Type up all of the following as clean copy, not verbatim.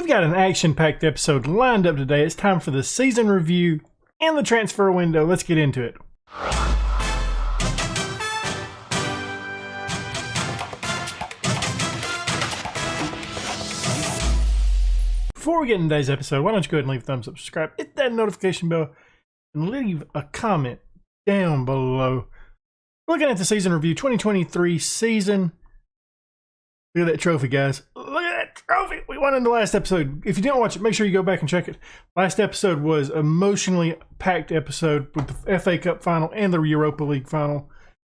We've got an action-packed episode lined up today. It's time for the season review and the transfer window. Let's get into it. Before we get into today's episode, why don't you go ahead and leave a thumbs up, subscribe, hit that notification bell, and leave a comment down below. We're looking at the season review, 2023 season. Look at that trophy, guys. Look at that trophy. We won in the last episode. If you didn't watch it, make sure you go back and check it. Last episode was an emotionally packed episode with the FA Cup final and the Europa League final.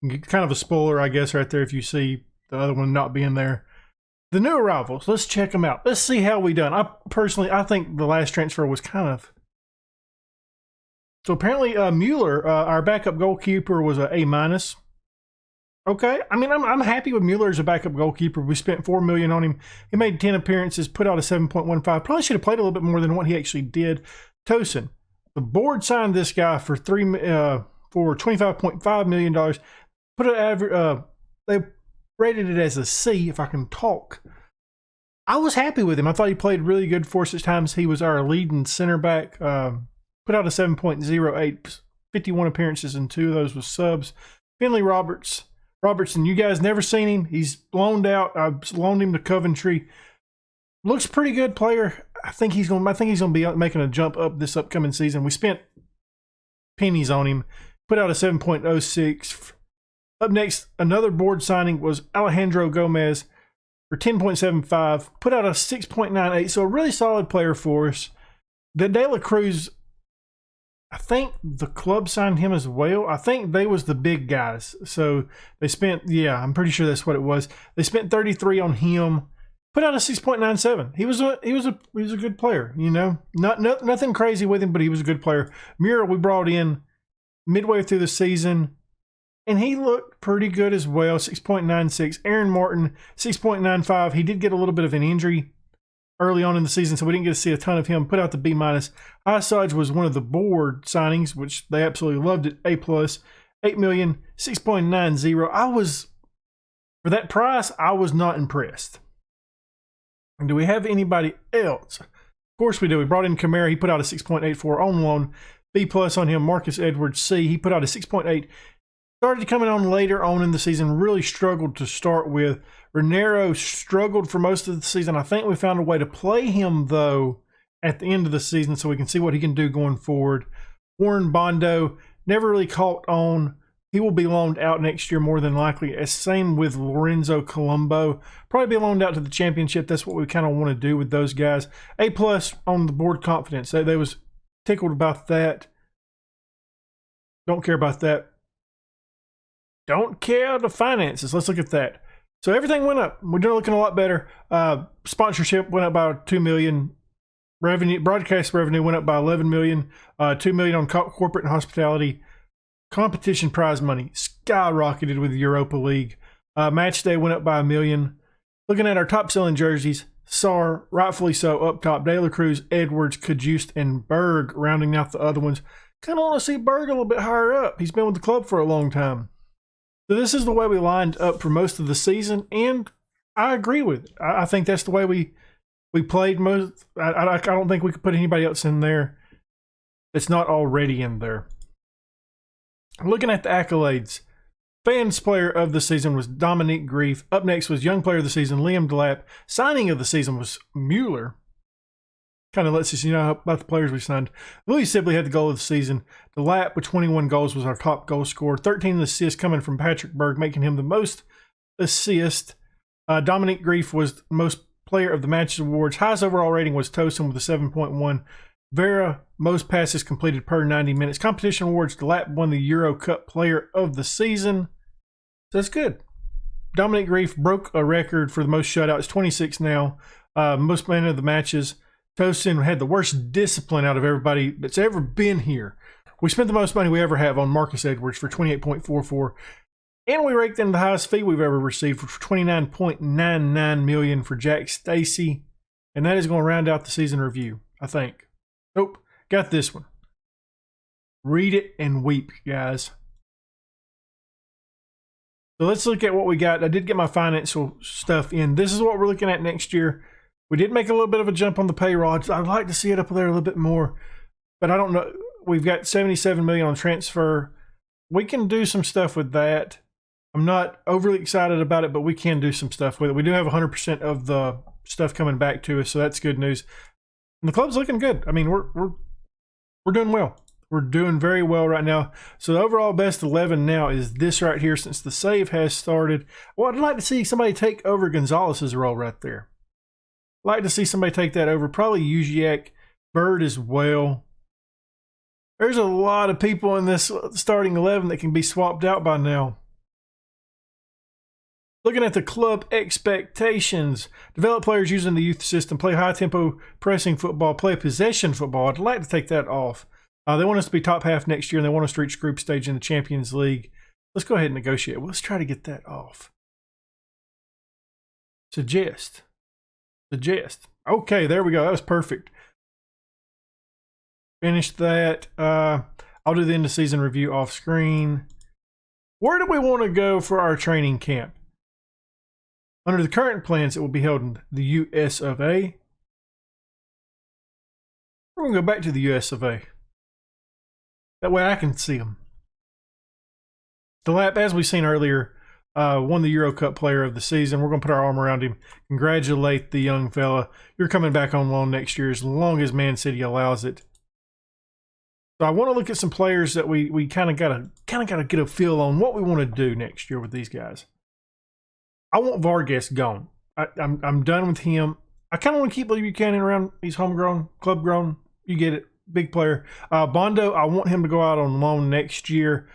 Kind of a spoiler, I guess, right there if you see the other one not being there. The new arrivals, let's check them out. Let's see how we done. I think the last transfer was kind of... So apparently Mueller, our backup goalkeeper, was a A-. Okay, I mean, I'm happy with Mueller as a backup goalkeeper. We spent $4 million on him. He made 10 appearances, put out a 7.15. Probably should have played a little bit more than what he actually did. Tosin, the board signed this guy for $25.5 million. Put an average. They rated it as a C, if I can talk. I was happy with him. I thought he played really good for us at times. He was our leading center back. Put out a 7.08, 51 appearances, and 2 of those was subs. Finley Robertson, you guys never seen him. He's loaned out. I've loaned him to Coventry. Looks pretty good player. I think he's gonna be making a jump up this upcoming season. We spent pennies on him. Put out a 7.06. Up next, another board signing was Alejandro Gomez for 10.75. Put out a 6.98. So a really solid player for us. The De La Cruz, I think the club signed him as well. I think they was the big guys. So they spent, I'm pretty sure that's what it was. They spent 33 on him. Put out a 6.97. He was a good player, you know. Nothing crazy with him, but he was a good player. Muir we brought in midway through the season, and he looked pretty good as well. 6.96. Aaron Martin, 6.95. He did get a little bit of an injury early on in the season, so we didn't get to see a ton of him. Put out the B-. Isage was one of the board signings, which they absolutely loved it. A+, $8 million, 6.90. For that price, I was not impressed. And do we have anybody else? Of course we do. We brought in Kamara. He put out a 6.84 on loan. B+ on him. Marcus Edwards, C. He put out a 6.8. Started coming on later on in the season. Really struggled to start with. Raniero struggled for most of the season. I think we found a way to play him, though, at the end of the season so we can see what he can do going forward. Warren Bondo never really caught on. He will be loaned out next year more than likely. Same with Lorenzo Colombo. Probably be loaned out to the championship. That's what we kind of want to do with those guys. A+ on the board confidence. They was tickled about that. Don't care about that. Don't care the finances. Let's look at that. So everything went up. We're looking a lot better. Sponsorship went up by $2 million. Revenue, broadcast revenue went up by $11 million. $2 million on corporate and hospitality. Competition prize money skyrocketed with the Europa League. Match day went up by $1 million. Looking at our top selling jerseys, Sarr, rightfully so, up top. De La Cruz, Edwards, Cajuste, and Berg rounding out the other ones. Kind of want to see Berg a little bit higher up. He's been with the club for a long time. So this is the way we lined up for most of the season, and I agree with it. I think that's the way we played most. I don't think we could put anybody else in there that's not already in there. Looking at the accolades, Fans Player of the Season was Dominique Grief. Up next was Young Player of the Season, Liam Delap. Signing of the Season was Mueller. Kind of lets us know about the players we signed. Louis Sibley had the goal of the season. Delap with 21 goals was our top goal scorer. 13 assists coming from Patrick Berg, making him the most assists. Dominique Grief was most player of the match awards. Highest overall rating was Tosin with a 7.1. Vera, most passes completed per 90 minutes. Competition awards, Delap won the Euro Cup player of the season. So that's good. Dominique Grief broke a record for the most shutouts, 26 now. Most man of the matches. Tosin had the worst discipline out of everybody that's ever been here. We spent the most money we ever have on Marcus Edwards for 28.44. And we raked in the highest fee we've ever received for 29.99 million for Jack Stacey. And that is going to round out the season review, I think. Nope, got this one. Read it and weep, guys. So let's look at what we got. I did get my financial stuff in. This is what we're looking at next year. We did make a little bit of a jump on the payroll. I'd like to see it up there a little bit more, but I don't know. We've got $77 million on transfer. We can do some stuff with that. I'm not overly excited about it, but we can do some stuff with it. We do have 100% of the stuff coming back to us, so that's good news. And the club's looking good. I mean, we're doing well. We're doing very well right now. So the overall best 11 now is this right here since the save has started. Well, I'd like to see somebody take over Gonzalez's role right there. I'd like to see somebody take that over. Probably Uziak, Bird as well. There's a lot of people in this starting 11 that can be swapped out by now. Looking at the club expectations, develop players using the youth system, play high-tempo pressing football, play possession football. I'd like to take that off. They want us to be top half next year, and they want us to reach group stage in the Champions League. Let's go ahead and negotiate. Let's try to get that off. Suggest. Okay, there we go. That was perfect. Finish that. I'll do the end of season review off screen. Where do we want to go for our training camp? Under the current plans, it will be held in the US of A. We're going to go back to the US of A. That way I can see them. Delap, as we've seen earlier, won the Euro Cup player of the season. We're going to put our arm around him. Congratulate the young fella. You're coming back on loan next year as long as Man City allows it. So I want to look at some players that we kind of gotta get a feel on what we want to do next year with these guys. I want Vargas gone. I'm done with him. I kind of want to keep Lee Buchanan around. He's homegrown, club grown. You get it. Big player. Bondo, I want him to go out on loan next year.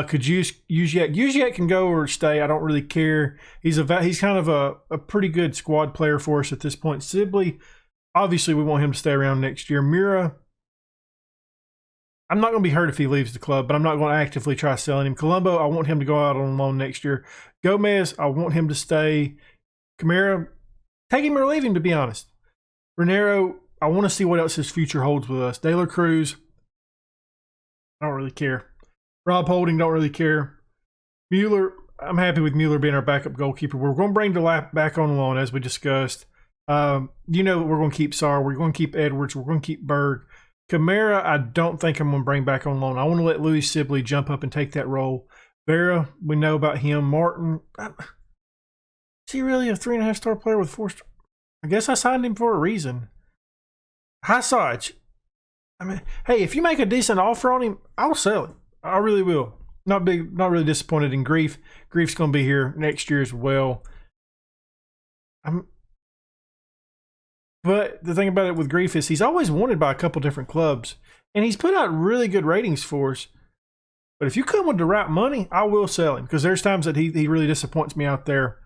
Could use Uziak can go or stay. I don't really care. He's kind of a pretty good squad player for us at this point. Sibley, obviously we want him to stay around next year. Mura, I'm not going to be hurt if he leaves the club, but I'm not going to actively try selling him. Colombo, I want him to go out on loan next year. Gomez, I want him to stay. Camara, take him or leave him, to be honest. Renero, I want to see what else his future holds with us. De La Cruz, I don't really care. Rob Holding, don't really care. Mueller, I'm happy with Mueller being our backup goalkeeper. We're going to bring Delap back on loan, as we discussed. We're going to keep Sarr. We're going to keep Edwards. We're going to keep Berg. Camara, I don't think I'm going to bring back on loan. I want to let Louis Sibley jump up and take that role. Vera, we know about him. Martin, is he really a 3.5-star player with 4-star? I guess I signed him for a reason. Hassage, I mean, hey, if you make a decent offer on him, I'll sell it. I really will. Not really disappointed in Grief. Grief's going to be here next year as well. But the thing about it with Grief is he's always wanted by a couple different clubs, and he's put out really good ratings for us. But if you come with the right money, I will sell him, because there's times that he really disappoints me out there.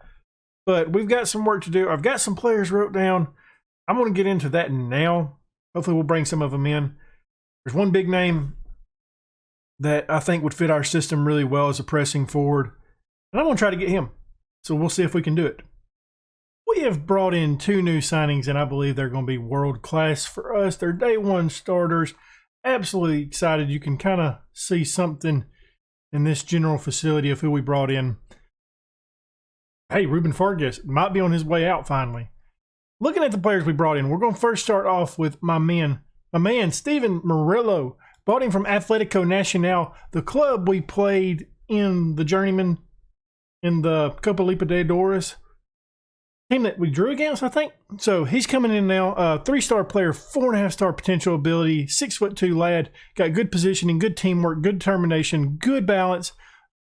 But we've got some work to do. I've got some players wrote down. I'm going to get into that now. Hopefully we'll bring some of them in. There's one big name that I think would fit our system really well as a pressing forward, and I'm going to try to get him. So we'll see if we can do it. We have brought in 2 new signings, and I believe they're going to be world-class for us. They're day one starters. Absolutely excited. You can kind of see something in this general facility of who we brought in. Hey, Ruben Vargas might be on his way out finally. Looking at the players we brought in, we're going to first start off with my man Steven Murillo. Bought him from Atlético Nacional, the club we played in the Journeyman in the Copa Libertadores. Team that we drew against, I think. So he's coming in now. 3-star player, 4.5-star potential ability, 6'2" lad. Got good positioning, good teamwork, good determination, good balance,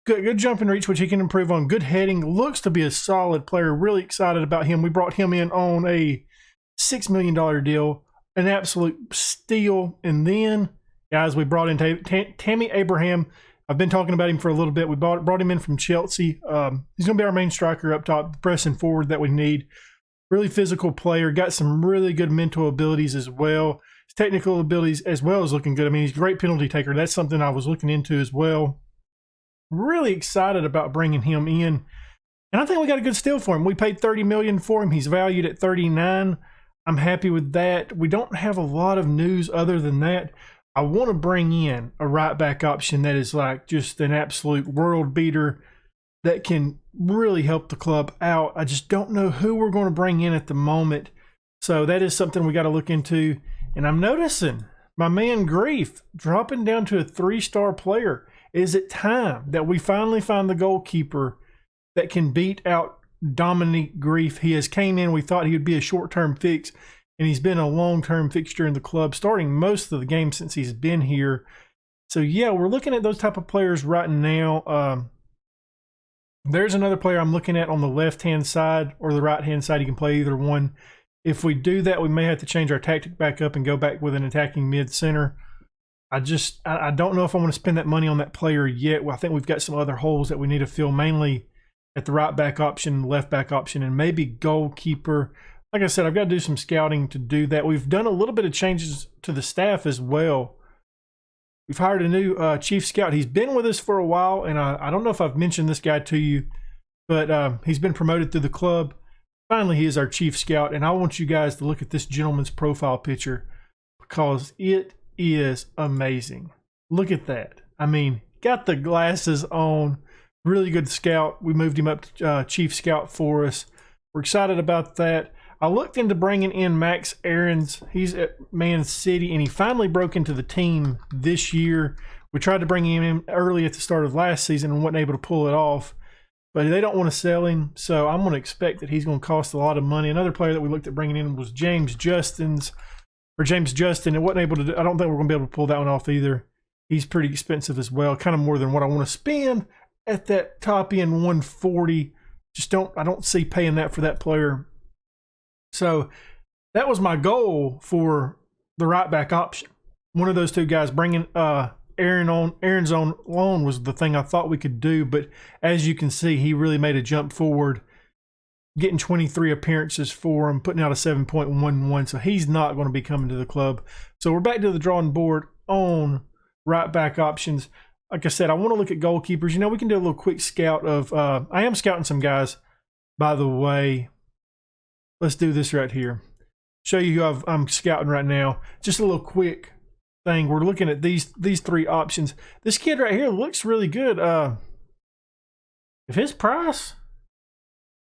good jump and reach, which he can improve on. Good heading. Looks to be a solid player. Really excited about him. We brought him in on a $6 million deal. An absolute steal. And then, guys, we brought in Tammy Abraham. I've been talking about him for a little bit. We brought him in from Chelsea. He's going to be our main striker up top, pressing forward that we need. Really physical player. Got some really good mental abilities as well. His technical abilities as well as looking good. I mean, he's a great penalty taker. That's something I was looking into as well. Really excited about bringing him in. And I think we got a good steal for him. We paid $30 million for him. He's valued at $39 million. I'm happy with that. We don't have a lot of news other than that. I want to bring in a right back option that is like just an absolute world beater that can really help the club out. I just don't know who we're going to bring in at the moment. So that is something we got to look into. And I'm noticing my man Grief dropping down to a 3-star player. Is it time that we finally find the goalkeeper that can beat out Dominique Grief? He has came in, we thought he would be a short-term fix, and he's been a long-term fixture in the club, starting most of the games since he's been here. So yeah, we're looking at those type of players right now. There's another player I'm looking at on the left-hand side or the right-hand side. You can play either one. If we do that, we may have to change our tactic back up and go back with an attacking mid-center. I don't know if I want to spend that money on that player yet. Well, I think we've got some other holes that we need to fill, mainly at the right back option, left back option, and maybe goalkeeper. Like I said, I've got to do some scouting to do that. We've done a little bit of changes to the staff as well. We've hired a new chief scout. He's been with us for a while, and I don't know if I've mentioned this guy to you, but he's been promoted through the club. Finally, he is our chief scout, and I want you guys to look at this gentleman's profile picture because it is amazing. Look at that. I mean, got the glasses on. Really good scout. We moved him up to chief scout for us. We're excited about that. I looked into bringing in Max Aarons. He's at Man City, and he finally broke into the team this year. We tried to bring him in early at the start of last season and wasn't able to pull it off. But they don't want to sell him, so I'm going to expect that he's going to cost a lot of money. Another player that we looked at bringing in was James Justin. It wasn't able to. I don't think we're going to be able to pull that one off either. He's pretty expensive as well, kind of more than what I want to spend at that top end 140. I don't see paying that for that player. So that was my goal for the right back option. One of those two guys, bringing Aaron's on loan was the thing I thought we could do. But as you can see, he really made a jump forward, getting 23 appearances for him, putting out a 7.11. So he's not going to be coming to the club. So we're back to the drawing board on right back options. Like I said, I want to look at goalkeepers. You know, we can do a little quick scout of I am scouting some guys, by the way. Let's do this right here. Show you who I'm scouting right now. Just a little quick thing. We're looking at these 3 options. This kid right here looks really good. If his price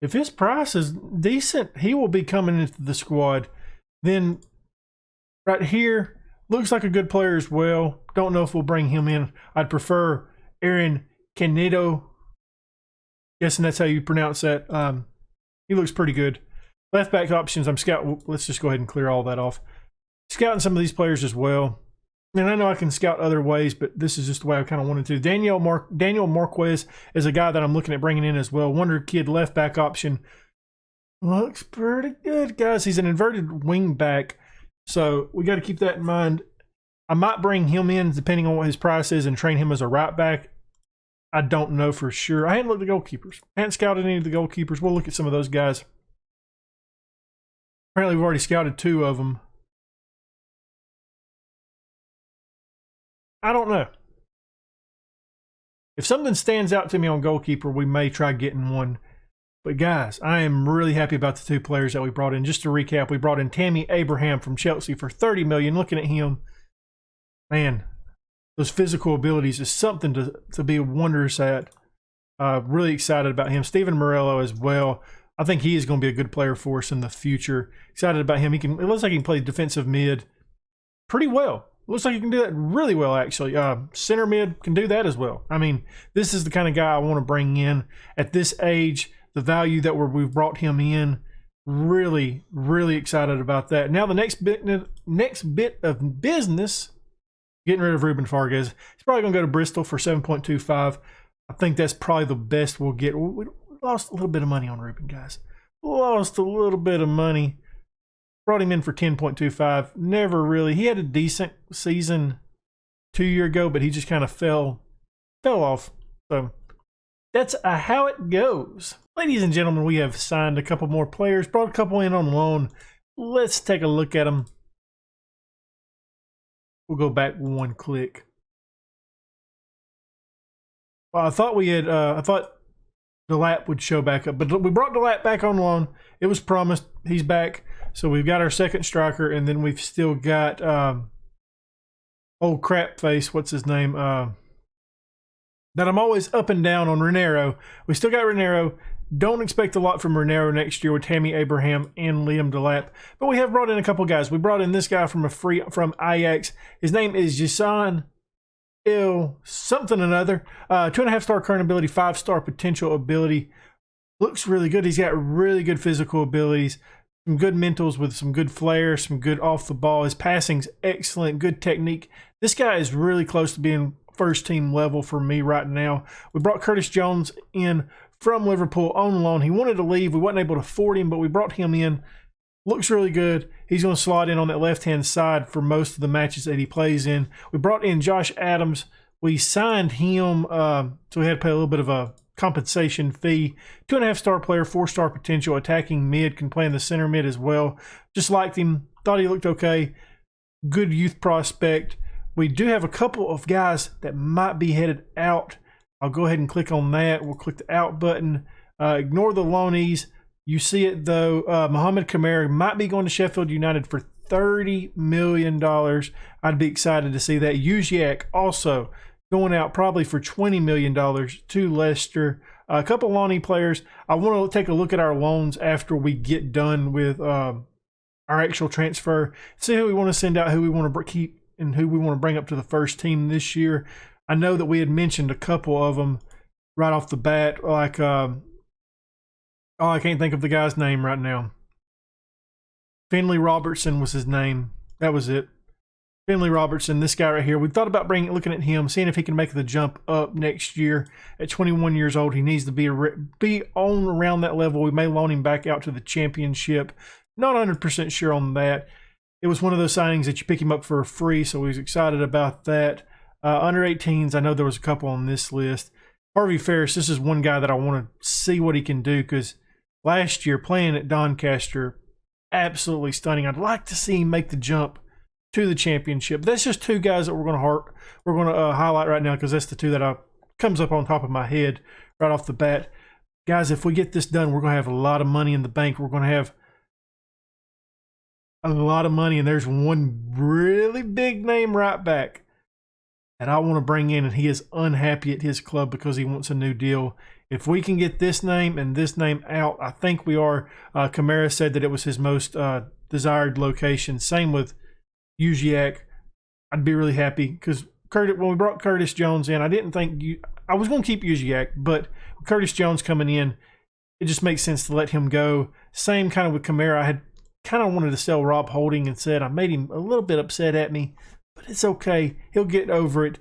is decent, he will be coming into the squad. Then right here looks like a good player as well. Don't know if we'll bring him in. I'd prefer Aaron Canedo. Guessing that's how you pronounce that. He looks pretty good. Left back options, I'm scouting. Let's just go ahead and clear all that off. Scouting some of these players as well. And I know I can scout other ways, but this is just the way I kind of wanted to. Daniel Marquez is a guy that I'm looking at bringing in as well. Wonder Kid left back option. Looks pretty good, guys. He's an inverted wing back, so we got to keep that in mind. I might bring him in depending on what his price is and train him as a right back. I don't know for sure. I hadn't looked at the goalkeepers. I hadn't scouted any of the goalkeepers. We'll look at some of those guys. Apparently, we've already scouted 2 of them. I don't know. If something stands out to me on goalkeeper, we may try getting one. But guys, I am really happy about the 2 players that we brought in. Just to recap, we brought in Tammy Abraham from Chelsea for $30 million. Looking at him, man, those physical abilities is something to be wondrous at. Really excited about him. Steven Morello as well. I think he is going to be a good player for us in the future. Excited about him. It looks like he can play defensive mid pretty well. Looks like he can do that really well, actually. Center mid can do that as well. I mean, this is the kind of guy I want to bring in at this age. The value that we've brought him in, really, really excited about that. Now the next bit of business, getting rid of Ruben Vargas. He's probably going to go to Bristol for 7.25. I think that's probably the best we'll get. We lost a little bit of money on Ruben, guys. Lost a little bit of money. Brought him in for 10.25. Never really. He had a decent season 2 years ago, but he just kind of fell off. So that's how it goes. Ladies and gentlemen, we have signed a couple more players. Brought a couple in on loan. Let's take a look at them. We'll go back 1 click. Well, I thought we had. I thought Delap would show back up, but we brought Delap back on loan. It was promised. He's back. So we've got our second striker, and then we've still got old crap face. What's his name? that I'm always up and down on Raniero. We still got Raniero. Don't expect a lot from Raniero next year with Tammy Abraham and Liam Delap. But we have brought in a couple guys. We brought in this guy from Ajax. His name is Jason something another. 2.5-star current ability, 5-star potential ability. Looks really good. He's got really good physical abilities, some good mentals with some good flair, some good off the ball. His passing's excellent, good technique. This guy is really close to being first team level for me right now. We brought Curtis Jones in from Liverpool on loan. He wanted to leave. We weren't able to afford him, but we brought him in. Looks really good. He's going to slot in on that left-hand side for most of the matches that he plays in. We brought in Josh Adams. We signed him, so we had to pay a little bit of a compensation fee. 2.5-star player, 4-star potential, attacking mid, can play in the center mid as well. Just liked him. Thought he looked okay. Good youth prospect. We do have a couple of guys that might be headed out. I'll go ahead and click on that. We'll click the out button. Ignore the loanees. You see it though. Mohamed Kamara might be going to Sheffield United for $30 million. I'd be excited to see that. Uziak also going out probably for $20 million to Leicester. A couple loanee players. I want to take a look at our loans after we get done with our actual transfer. See who we want to send out, who we want to keep, and who we want to bring up to the first team this year. I know that we had mentioned a couple of them right off the bat, like I can't think of the guy's name right now. Finley Robertson was his name. That was it. Finley Robertson, this guy right here. We thought about looking at him, seeing if he can make the jump up next year. At 21 years old, he needs to be on around that level. We may loan him back out to the championship. Not 100% sure on that. It was one of those signings that you pick him up for free, so we was excited about that. Under 18s, I know there was a couple on this list. Harvey Ferris, this is one guy that I want to see what he can do, because last year playing at Doncaster, absolutely stunning. I'd like to see him make the jump to the championship. That's just two guys that we're going to highlight right now, because that's the two that comes up on top of my head right off the bat. Guys, if we get this done, we're going to have a lot of money in the bank. We're going to have a lot of money, and there's one really big name right back that I want to bring in, and he is unhappy at his club because he wants a new deal. If we can get this name and this name out, I think we are. Kamara said that it was his most desired location. Same with Uziak. I'd be really happy because when we brought Curtis Jones in, I didn't think I was going to keep Uziak, but with Curtis Jones coming in, it just makes sense to let him go. Same kind of with Kamara. I had kind of wanted to sell Rob Holding and said I made him a little bit upset at me, but it's okay. He'll get over it.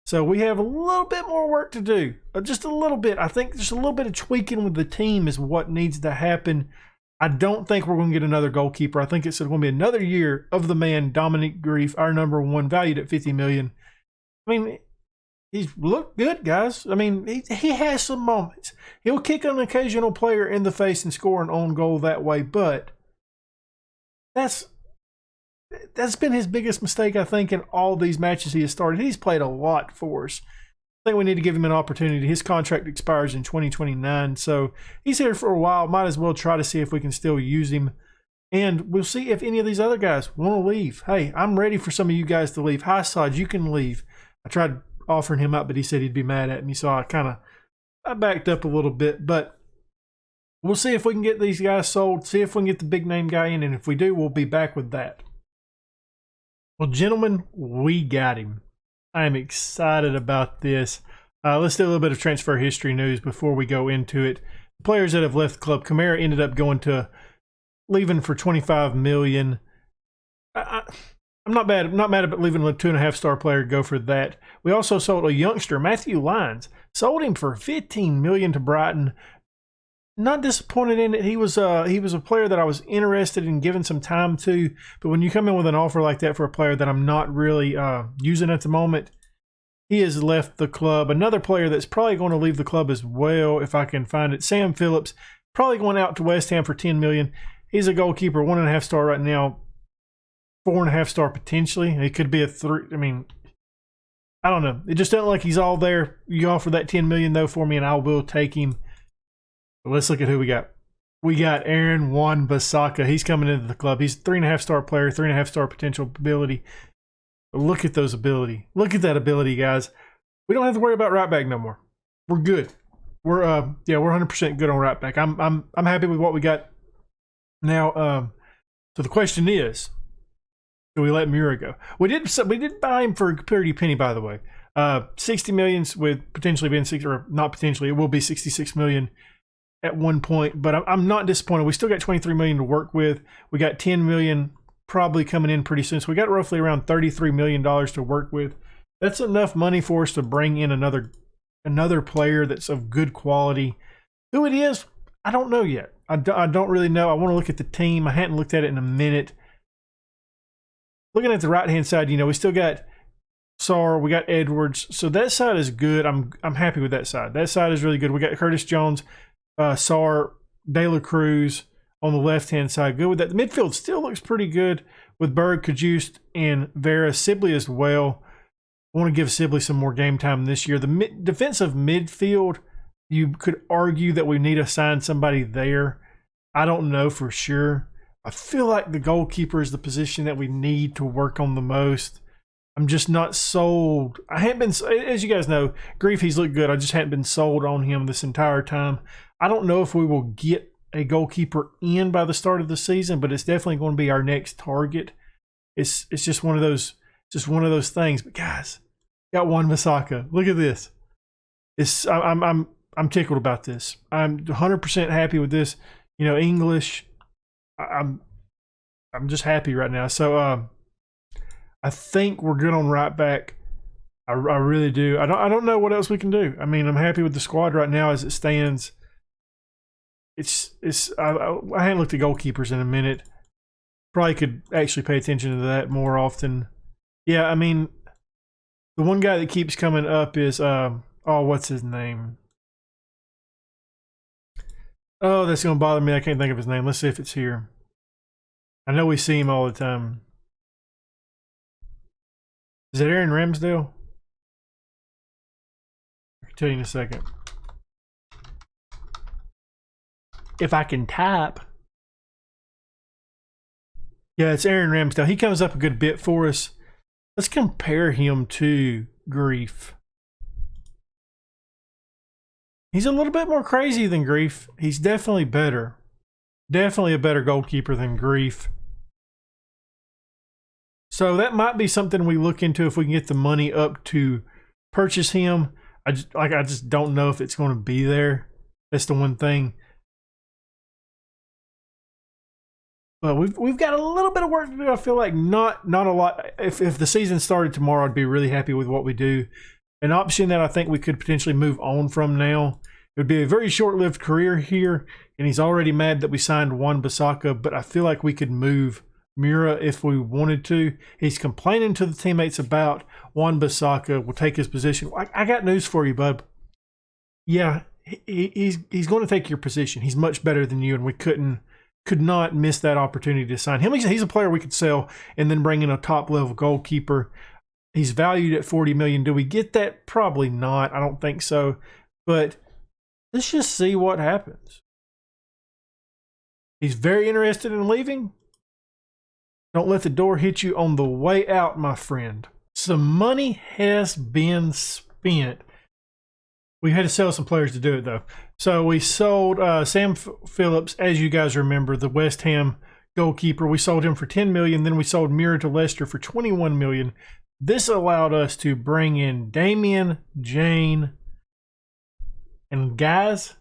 So we have a little bit more work to do. Just a little bit. I think just a little bit of tweaking with the team is what needs to happen. I don't think we're going to get another goalkeeper. I think it's going to be another year of the man, Dominic Grief, our number one, valued at $50 million. I mean, he's looked good, guys. I mean, he has some moments. He'll kick an occasional player in the face and score an own goal that way, but that's been his biggest mistake, I think, in all these matches he has started. He's played a lot for us. I think we need to give him an opportunity. His contract expires in 2029, so he's here for a while. Might as well try to see if we can still use him. And we'll see if any of these other guys want to leave. Hey, I'm ready for some of you guys to leave. Highside, you can leave. I tried offering him up, but he said he'd be mad at me, so I backed up a little bit. But we'll see if we can get these guys sold, see if we can get the big name guy in, and if we do, we'll be back with that. Well, gentlemen, we got him. I am excited about this. Let's do a little bit of transfer history news before we go into it. The players that have left the club, Kamara ended up leaving for $25 million. I'm not mad about leaving a 2.5-star player to go for that. We also sold a youngster, Matthew Lyons. Sold him for $15 million to Brighton. Not disappointed in it. He was a player that I was interested in giving some time to, but when you come in with an offer like that for a player that I'm not really using at the moment, he has left the club. Another player that's probably going to leave the club as well, if I can find it, Sam Phillips, probably going out to West Ham for $10 million. He's a goalkeeper, 1.5-star right now, 4.5-star potentially. It could be a 3. I mean, I don't know. It just doesn't look like he's all there. You offer that $10 million though for me, and I will take him. Let's look at who we got. We got Aaron Juan Basaka. He's coming into the club. He's a 3.5-star player, 3.5-star potential ability. But look at those ability. Look at that ability, guys. we don't have to worry about right back no more. We're good. We're 100% good on right back. I'm happy with what we got now. So the question is, do we let Mura go? We did buy him for a pretty penny, by the way. 60 million with potentially being or not potentially, it will be 66 million at one point. But I'm not disappointed. We still got 23 million to work with. We got 10 million probably coming in pretty soon. So we got roughly around $33 million to work with. That's enough money for us to bring in another player that's of good quality. Who it is, I don't know yet. I don't really know. I want to look at the team. I hadn't looked at it in a minute. Looking at the right-hand side, we still got Sarr, we got Edwards. So that side is good. I'm happy with that side. That side is really good. We got Curtis Jones, Sarr, De La Cruz on the left-hand side. Good with that. The midfield still looks pretty good with Berg, Kajust, and Vera. Sibley as well. I want to give Sibley some more game time this year. The defensive midfield, you could argue that we need to sign somebody there. I don't know for sure. I feel like the goalkeeper is the position that we need to work on the most. I'm just not sold. I haven't been, as you guys know, Grief, he's looked good. I just hadn't been sold on him this entire time. I don't know if we will get a goalkeeper in by the start of the season, but it's definitely going to be our next target. It's just one of those things. But guys, got Juan Basaka. Look at this. I'm tickled about this. I'm 100% happy with this. English. I'm just happy right now. So I think we're good on right back. I really do. I don't know what else we can do. I mean, I'm happy with the squad right now as it stands. I haven't looked at goalkeepers in a minute. Probably could actually pay attention to that more often. Yeah, I mean, the one guy that keeps coming up is what's his name? Oh, that's going to bother me. I can't think of his name. Let's see if it's here. I know we see him all the time. Is it Aaron Ramsdale? I'll tell you in a second. If I can type. Yeah, it's Aaron Ramsdale. He comes up a good bit for us. Let's compare him to Grief. He's a little bit more crazy than Grief. He's definitely better. Definitely a better goalkeeper than Grief. So that might be something we look into if we can get the money up to purchase him. I just don't know if it's going to be there. That's the one thing. But we've got a little bit of work to do. I feel like not a lot. If the season started tomorrow, I'd be really happy with what we do. An option that I think we could potentially move on from now. It would be a very short-lived career here, and he's already mad that we signed Juan Basaka, but I feel like we could move Mura if we wanted to. He's complaining to the teammates about Juan Basaka will take his position. I got news for you, bud. Yeah, he's going to take your position. He's much better than you, and we could not miss that opportunity to sign him. He's a player we could sell and then bring in a top-level goalkeeper. He's valued at $40 million. Do we get that? Probably not. I don't think so. But let's just see what happens. He's very interested in leaving. Don't let the door hit you on the way out, my friend. Some money has been spent. We had to sell some players to do it, though. So we sold Sam Phillips, as you guys remember, the West Ham goalkeeper. We sold him for $10 million. Then we sold Mura to Leicester for $21 million. This allowed us to bring in Damien, Jane, and guys,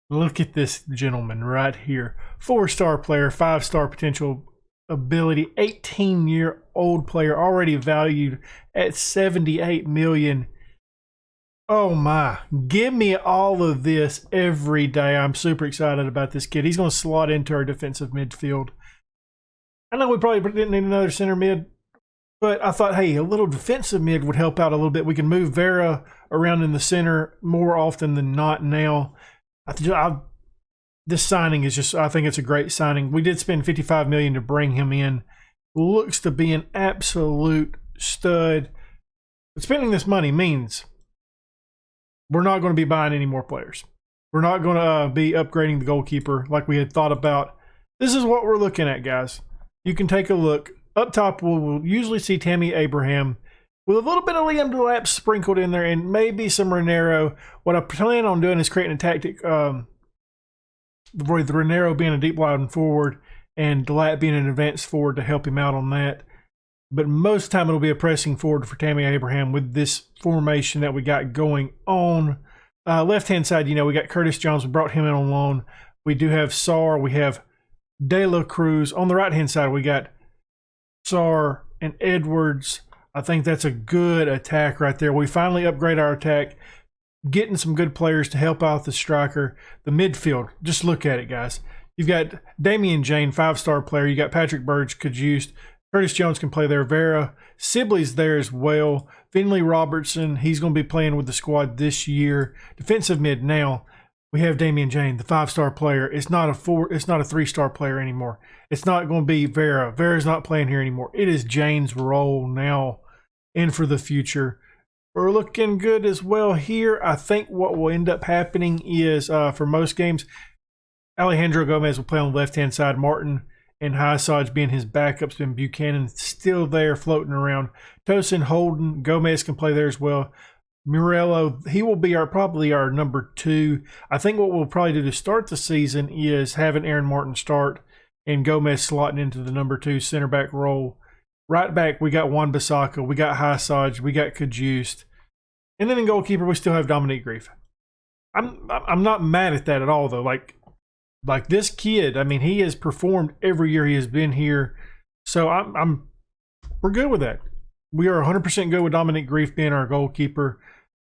look at this gentleman right here. 4-star player, 5-star potential ability, 18-year-old player, already valued at $78 million. Oh my, give me all of this every day. I'm super excited about this kid. He's going to slot into our defensive midfield. I know we probably didn't need another center mid, but I thought, hey, a little defensive mid would help out a little bit. We can move Vera around in the center more often than not now. This signing is just, I think it's a great signing. We did spend $55 million to bring him in. Looks to be an absolute stud. But spending this money means we're not going to be buying any more players. We're not going to be upgrading the goalkeeper like we had thought about. This is what we're looking at, guys. You can take a look. Up top, we'll usually see Tammy Abraham. with a little bit of Liam Delap sprinkled in there and maybe some Raniero. What I plan on doing is creating a tactic with Raniero being a deep line forward and Delap being an advanced forward to help him out on that. But most of the time it'll be a pressing forward for Tammy Abraham with this formation that we got going on. Left-hand side, we got Curtis Jones. We brought him in on loan. We do have Sarr. We have De La Cruz. On the right-hand side, we got Sarr and Edwards. I think that's a good attack right there. We finally upgrade our attack, getting some good players to help out the striker. The midfield, just look at it, guys. You've got Damian Jane, 5-star player. You got Patrick Burge, Cajuste. Curtis Jones can play there. Vera Sibley's there as well. Finley Robertson, he's going to be playing with the squad this year. Defensive mid now. We have Damian Jane, the 5-star player. It's not a 3-star player anymore. It's not going to be Vera. Vera's not playing here anymore. It is Jane's role now and for the future. We're looking good as well here. I think what will end up happening is for most games, Alejandro Gomez will play on the left-hand side. Martin and Highsage being his backups, and Buchanan still there floating around. Tosin, Holden, Gomez can play there as well. Morello, he will be probably our number 2. I think what we'll probably do to start the season is having Aaron Martin start and Gomez slotting into the number 2 center back role. Right back, we got Juan Basaka, we got Highsage, we got Cajuste. And then in goalkeeper, we still have Dominique Grief. I'm not mad at that at all, though. Like this kid, I mean, he has performed every year he has been here. So we're good with that. We are 100% good with Dominique Grief being our goalkeeper.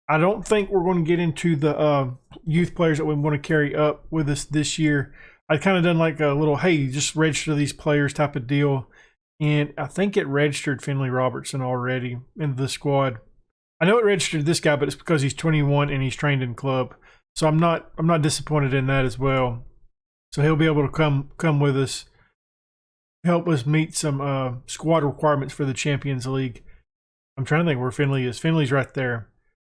I don't think we're going to get into the youth players that we want to carry up with us this year. I kind of done like a little, hey, just register these players type of deal. And I think it registered Finley Robertson already into the squad. I know it registered this guy, but it's because he's 21 and he's trained in club. So I'm not disappointed in that as well. So he'll be able to come with us, help us meet some squad requirements for the Champions League. I'm trying to think where Finley is. Finley's right there.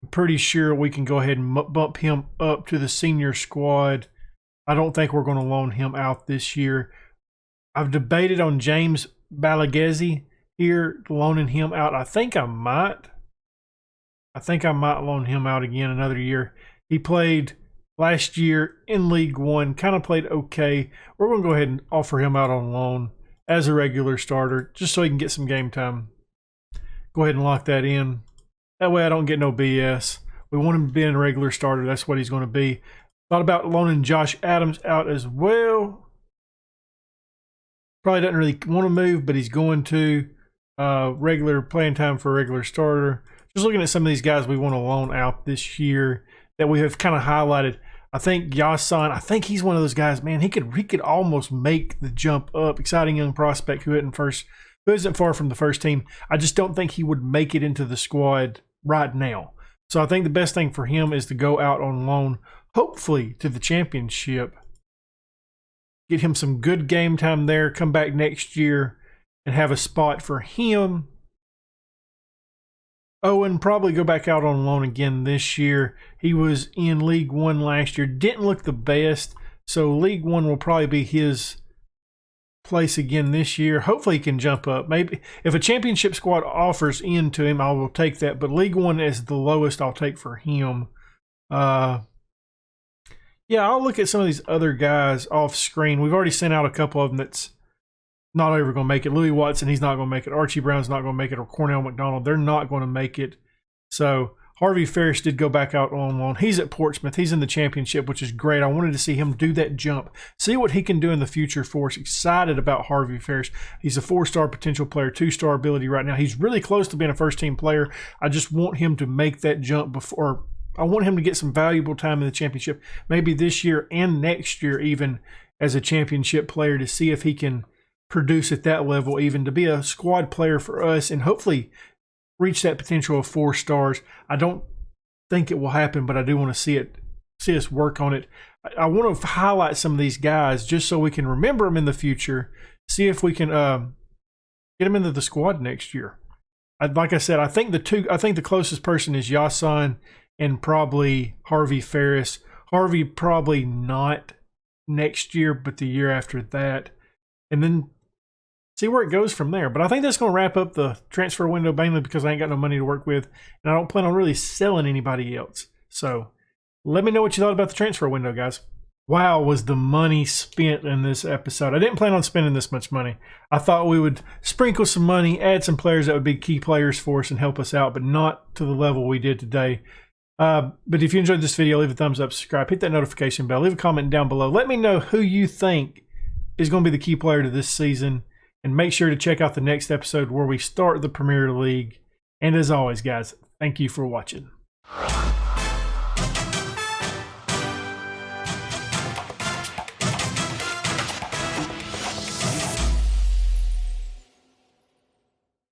I'm pretty sure we can go ahead and bump him up to the senior squad. I don't think we're going to loan him out this year. I've debated on James Balaghese here, loaning him out. I think I might loan him out again another year. He played last year in League One, kind of played okay. We're going to go ahead and offer him out on loan as a regular starter, just so he can get some game time. Go ahead and lock that in. That way I don't get no BS. We want him to be a regular starter. That's what he's going to be. Thought about loaning Josh Adams out as well. Probably doesn't really want to move, but he's going to. Regular playing time for a regular starter. Just looking at some of these guys we want to loan out this year that we have kind of highlighted. I think Yasan, I think he's one of those guys, man, he could almost make the jump up. Exciting young prospect who isn't far from the first team. I just don't think he would make it into the squad right now. So I think the best thing for him is to go out on loan, hopefully to the championship. Get him some good game time there, come back next year and have a spot for him. Owen probably go back out on loan again this year. He was in League One last year. Didn't look the best. So League One will probably be his place again this year. Hopefully he can jump up. Maybe if a championship squad offers in to him, I will take that. But League One is the lowest I'll take for him. Yeah, I'll look at some of these other guys off screen. We've already sent out a couple of them that's not ever going to make it. Louis Watson, he's not going to make it. Archie Brown's not going to make it. Or Cornell McDonald, they're not going to make it. So Harvey Ferris did go back out on loan. He's at Portsmouth. He's in the championship, which is great. I wanted to see him do that jump. See what he can do in the future for us. Excited about Harvey Ferris. He's a 4-star potential player, 2-star ability right now. He's really close to being a first-team player. I just want him to make that jump before. I want him to get some valuable time in the championship, maybe this year and next year even as a championship player, to see if he can produce at that level, even to be a squad player for us and hopefully reach that potential of 4 stars. I don't think it will happen, but I do want to see us work on it. I want to highlight some of these guys just so we can remember them in the future, see if we can get them into the squad next year. Like I said, I think the closest person is Yasan and probably Harvey Ferris. Harvey probably not next year, but the year after that. And then see where it goes from there. But I think that's going to wrap up the transfer window, mainly because I ain't got no money to work with, and I don't plan on really selling anybody else. So let me know what you thought about the transfer window, guys. Wow, was the money spent in this episode. I didn't plan on spending this much money. I thought we would sprinkle some money, add some players that would be key players for us and help us out, but not to the level we did today. But if you enjoyed this video, leave a thumbs up, subscribe, hit that notification bell, leave a comment down below. Let me know who you think is going to be the key player to this season, and make sure to check out the next episode where we start the Premier League. And as always, guys, thank you for watching.